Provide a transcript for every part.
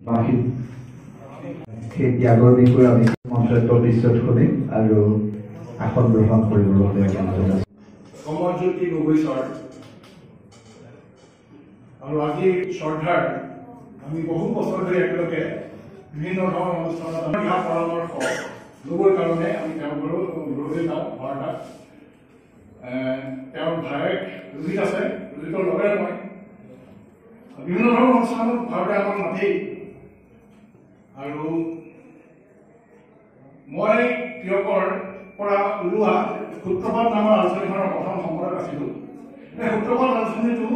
বাহিৰ সেই ত্যাগৰ বিষয়ে আমি মঞ্চত প্ৰতিষ্ঠা কৰিম আৰু আসন গ্ৰহণ কৰিবলৈ কমলজ্যোতি গগৈ ছাৰ আৰু আজি শ্ৰদ্ধাৰ আমি বহু বছৰ ধৰি একেলগে বিভিন্ন ধৰণৰ অনুষ্ঠানত দিহা পৰামৰ্শ ল'বৰ কাৰণে আমি তেওঁলৈ যাওঁ ভাৰতাত তেওঁৰ ভায়েক ৰোহিত আছে ৰোহিতৰ লগৰে মই বিভিন্ন ধৰণৰ অনুষ্ঠানত ভাৰতে আমাক মাতেই আৰু মই তিয়কৰ পৰা ওলোৱা সূত্ৰপাত নামৰ আলোচনীখনৰ প্ৰথম সম্পাদক আছিলোঁ এই সূত্ৰপাত আলোচনীটো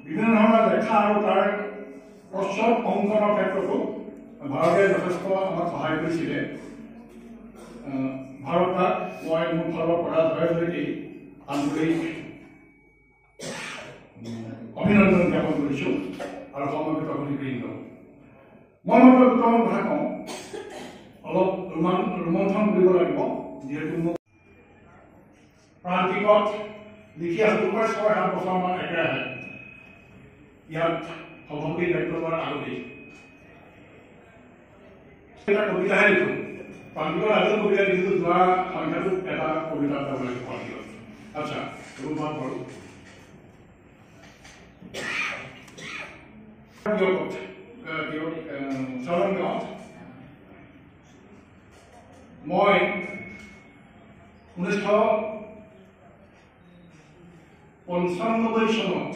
বিভিন্ন ধৰণৰ লেখা আৰু তাৰ প্ৰচ্ছদ অংকনৰ ক্ষেত্ৰতো ভাৰতে যথেষ্ট আমাক সহায় কৰিছিলে ভাৰতক মই মোৰ ফালৰ পৰা জয়জয়ী আন্তৰিক অভিনন্দন জ্ঞাপন কৰিছোঁ আৰু সমবেত অতিথিবৃন্দ মই মাত্ৰ দুটামান কথা কওঁ অলপ ৰোমন্থন কৰিব লাগিব যিহেতু মোক প্ৰান্তিকত লিখি আছোঁ 6-7 বছৰমান একেৰাহে ইয়াত সভাপতি দায়িত্ব লোৱাৰ আগতেই এটা কবিতাহে লিখোঁ প্ৰান্তিকৰ আগত কবিতা লিখিছোঁ যোৱা সংখ্যাটোত এটা কবিতা যাব লাগিব প্ৰান্তিকত আচ্ছা ৰূপমান কৰোঁ মই 1995 চনত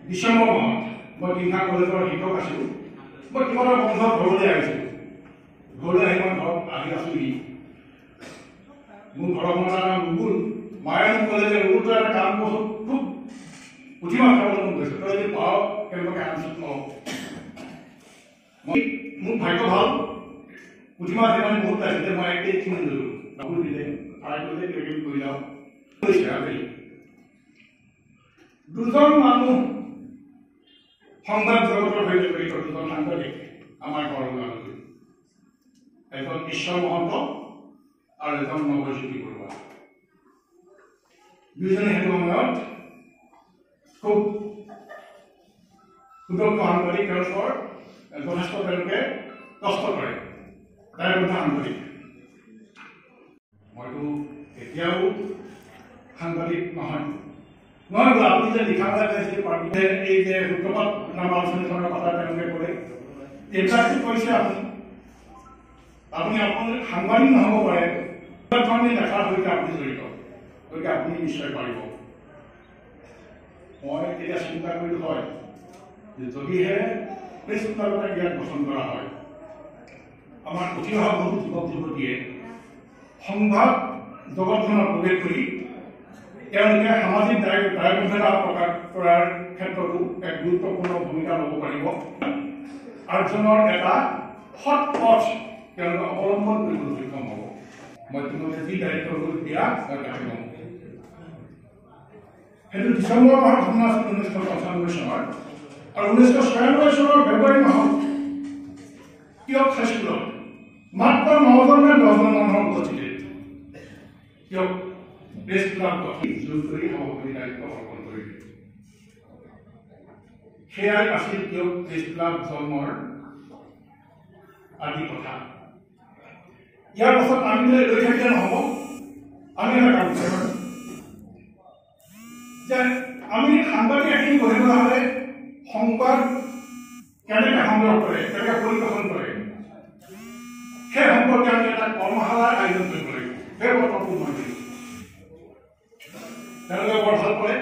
ডিচেম্বৰ মাহত মই তিনিটা কলেজৰ শিক্ষক আছিলোঁ মই কিবা এটা বন্ধত ঘৰলৈ আহিছিলোঁ ঘৰলৈ আহি মই ঘৰত আহি আছোঁহি মোৰ ঘৰখনৰ নাম ৰুবুল মায়ে মোক ক'লে যে ৰুবুল তই এটা কাম কৰোঁ খুব পুঠি মাছ খাবলৈ মন গৈছে তই যদি পাৱ কেনেবাকৈ আনিছোঁ নলওঁ মোৰ ভাগ্য ভাল পুঠি মাছ ইমান বহুত পাইছে মই একেই কিনি ল'লোঁ বাবুল দিলে আই কৰিলে কিবা কৰি যাওঁ কৈছে আবেলি দুজন মানুহ সংবাদ জগতৰ সৈতে জড়িত দুজন সাংবাদিক আমাৰ ঘৰলৈ আনিলোঁ এজন ঈশ্বৰ মহন্ত আৰু এজন নৱজ্যোতি বৰুৱা দুইজনে সেইটো সময়ত খুব সুদক্ষ সাংবাদিক তেওঁলোকৰ যথেষ্ট তেওঁলোকে কষ্ট কৰে তাৰে কথা সাংবাদিক মইতো এতিয়াও সাংবাদিক নহয় আপুনি যে লিখা মেলা কৰিছিল পাৰ্টিতে এই যে সূত্ৰপাত নামৰ আলোচনীখনৰ কথা তেওঁলোকে ক'লে এইবিলাকটো কৈছে আপুনি সাংবাদিক নহ'ব পাৰে ধৰণে লেখাৰ সৈতে আপুনি জড়িত গতিকে আপুনি নিশ্চয় পাৰিব মই তেতিয়া চিন্তা কৰিলোঁ হয় যে যদিহে প্ৰেছ ক্লাবতে ইয়াত গঠন কৰা হয় আমাৰ উঠি অহা বহু যুৱক যুৱতীয়ে সংবাদ জগতখনত প্ৰৱেশ কৰি তেওঁলোকে সামাজিক দায়বদ্ধতা প্ৰকাশ কৰাৰ ক্ষেত্ৰতো এক গুৰুত্বপূৰ্ণ ভূমিকা ল'ব পাৰিব আৰ্জনৰ এটা সৎ পথ তেওঁলোকে অৱলম্বন কৰিবলৈ সক্ষম হ'ব মই তোমালোকে যি দায়িত্ব লৈ দিয়া মই তাকে ল'ম সেইটো ডিচেম্বৰ মাহৰ ঘটনা আছিল 1995 চনৰ আৰু 1996 চনৰ ফেব্ৰুৱাৰী মাহত তিয়ক হাইস্কুলত মাত্ৰ 9জন নে 10জন মানুহৰ উপস্থিতি তিয়ক প্ৰেছ ক্লাব যোগ কৰি সভাপতি দায়িত্ব অৰ্পণ কৰিলে সেয়াই আছিল তিয়ক প্ৰেছ ক্লাব জন্মৰ আদি কথা ইয়াৰ পাছত আমি লৈ থাকিলে নহ'ব আমি এটা কাম কৰিব যে আমি সাংবাদিক এখিনি গঢ়িবলৈ হ'লে সংবাদ কেনেকৈ সংগ্ৰহ কৰে কেনেকৈ পৰিৱেশন কৰে সেই সম্পৰ্কে আমি এটা কৰ্মশালাৰ আয়োজন কৰিব লাগিব সেই বৰ্তমান মই কৰিছোঁ তেওঁলোকে বৰ ভাল কৰে